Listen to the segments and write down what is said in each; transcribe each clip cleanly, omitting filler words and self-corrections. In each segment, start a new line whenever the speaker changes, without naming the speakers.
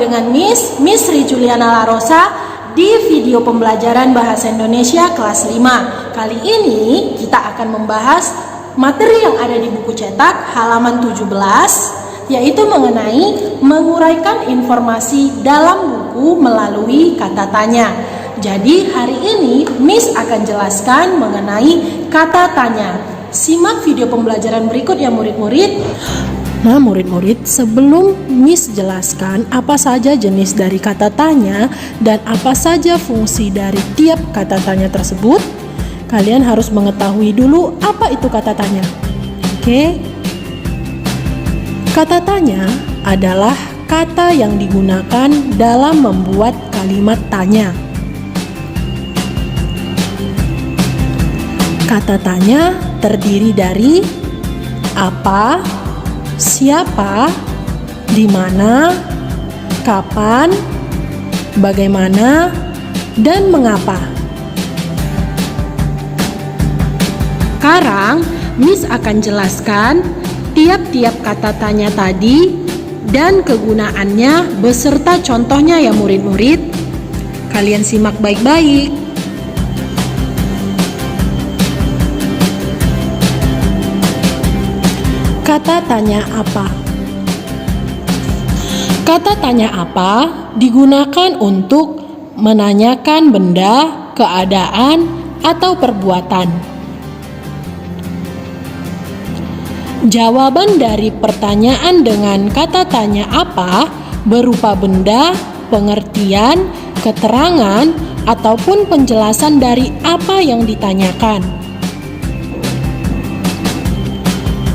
dengan Miss Sri Juliana Larosa di video pembelajaran Bahasa Indonesia kelas 5. Kali ini kita akan membahas materi yang ada di buku cetak halaman 17, yaitu mengenai menguraikan informasi dalam buku melalui kata tanya. Jadi hari ini Miss akan jelaskan mengenai kata tanya. Simak video pembelajaran berikut ya murid-murid. Nah murid-murid, sebelum Miss jelaskan apa saja jenis dari kata tanya dan apa saja fungsi dari tiap kata tanya tersebut, kalian harus mengetahui dulu apa itu kata tanya. Oke? Kata tanya adalah kata yang digunakan dalam membuat kalimat tanya. Kata tanya terdiri dari apa, siapa, di mana, kapan, bagaimana, dan mengapa. Sekarang, Miss akan jelaskan tiap-tiap kata tanya tadi dan kegunaannya beserta contohnya ya murid-murid. Kalian simak baik-baik. Kata tanya apa? Kata tanya apa digunakan untuk menanyakan benda, keadaan, atau perbuatan. Jawaban dari pertanyaan dengan kata tanya apa berupa benda, pengertian, keterangan, ataupun penjelasan dari apa yang ditanyakan.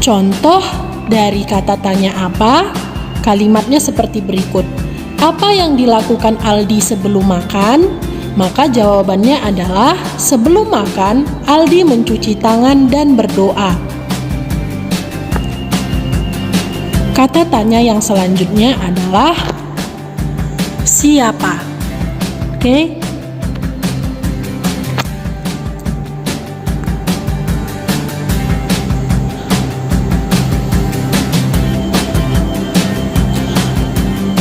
Contoh dari kata tanya apa, kalimatnya seperti berikut. Apa yang dilakukan Aldi sebelum makan? Maka jawabannya adalah sebelum makan, Aldi mencuci tangan dan berdoa. Kata tanya yang selanjutnya adalah siapa? Oke?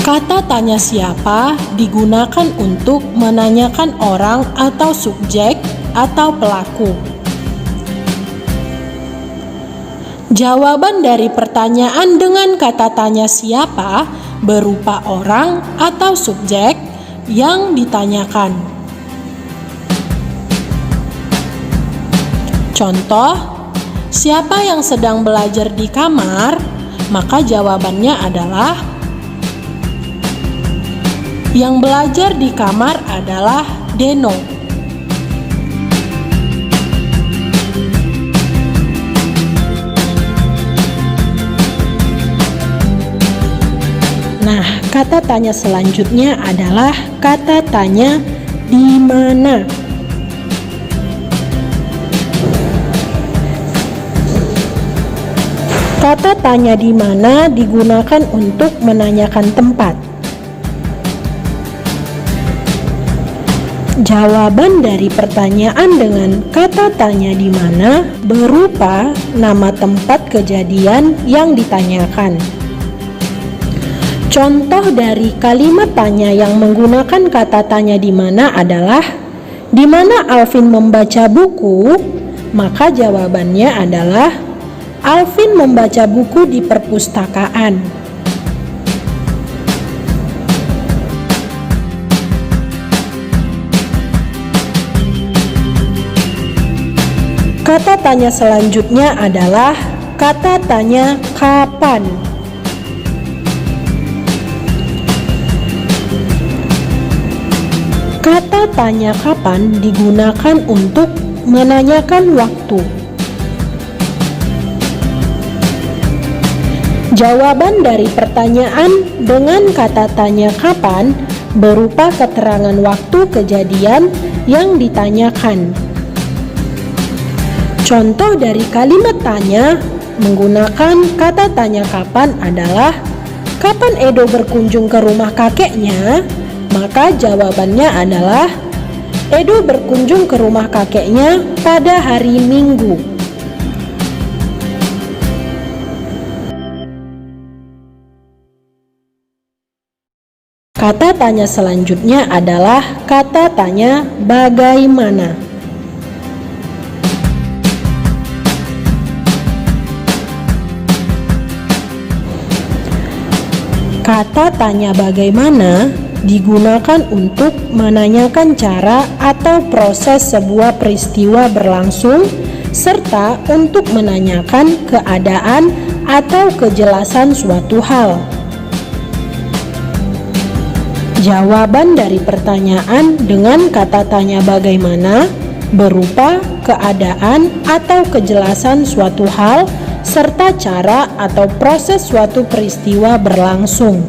Kata tanya siapa digunakan untuk menanyakan orang atau subjek atau pelaku. Jawaban dari pertanyaan dengan kata tanya siapa berupa orang atau subjek yang ditanyakan. Contoh, siapa yang sedang belajar di kamar? Maka jawabannya adalah yang belajar di kamar adalah Deno. Nah, kata tanya selanjutnya adalah kata tanya di mana. Kata tanya di mana digunakan untuk menanyakan tempat. Jawaban dari pertanyaan dengan kata tanya di mana berupa nama tempat kejadian yang ditanyakan. Contoh dari kalimat tanya yang menggunakan kata tanya di mana adalah di mana Alvin membaca buku? Maka jawabannya adalah Alvin membaca buku di perpustakaan. Kata tanya selanjutnya adalah kata tanya kapan. Kata tanya kapan digunakan untuk menanyakan waktu. Jawaban dari pertanyaan dengan kata tanya kapan berupa keterangan waktu kejadian yang ditanyakan. Contoh dari kalimat tanya menggunakan kata tanya kapan adalah kapan Edo berkunjung ke rumah kakeknya? Maka jawabannya adalah Edo berkunjung ke rumah kakeknya pada hari Minggu. Kata tanya selanjutnya adalah kata tanya bagaimana. Kata tanya bagaimana digunakan untuk menanyakan cara atau proses sebuah peristiwa berlangsung, serta untuk menanyakan keadaan atau kejelasan suatu hal. Jawaban dari pertanyaan dengan kata tanya bagaimana berupa keadaan atau kejelasan suatu hal serta cara atau proses suatu peristiwa berlangsung.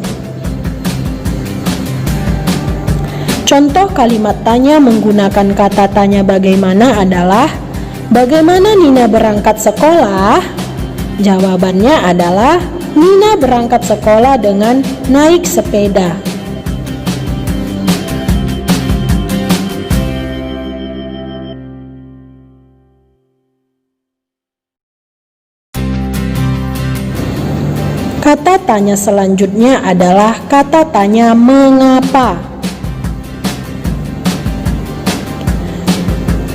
Contoh kalimat tanya menggunakan kata tanya bagaimana adalah, bagaimana Nina berangkat sekolah? Jawabannya adalah, Nina berangkat sekolah dengan naik sepeda. Kata tanya selanjutnya adalah kata tanya mengapa.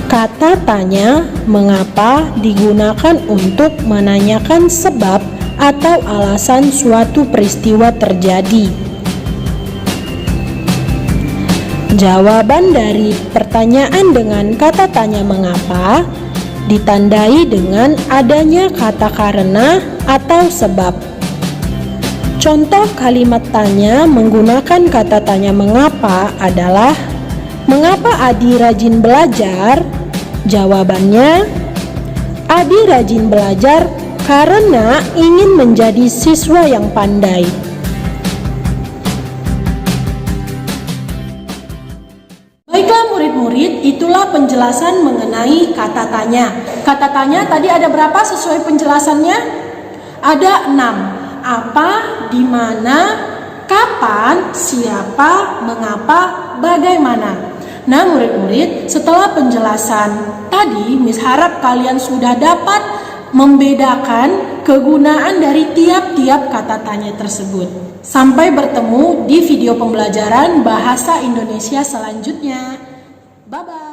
Kata tanya mengapa digunakan untuk menanyakan sebab atau alasan suatu peristiwa terjadi. Jawaban dari pertanyaan dengan kata tanya mengapa ditandai dengan adanya kata karena atau sebab. Contoh kalimat tanya menggunakan kata tanya mengapa adalah, mengapa Adi rajin belajar? Jawabannya, Adi rajin belajar karena ingin menjadi siswa yang pandai. Baiklah murid-murid, itulah penjelasan mengenai kata tanya. Kata tanya tadi ada berapa sesuai penjelasannya? Ada 6. Apa, di mana, kapan, siapa, mengapa, bagaimana. Nah murid-murid, setelah penjelasan tadi, Miss harap kalian sudah dapat membedakan kegunaan dari tiap-tiap kata tanya tersebut. Sampai bertemu di video pembelajaran bahasa Indonesia selanjutnya. Bye-bye.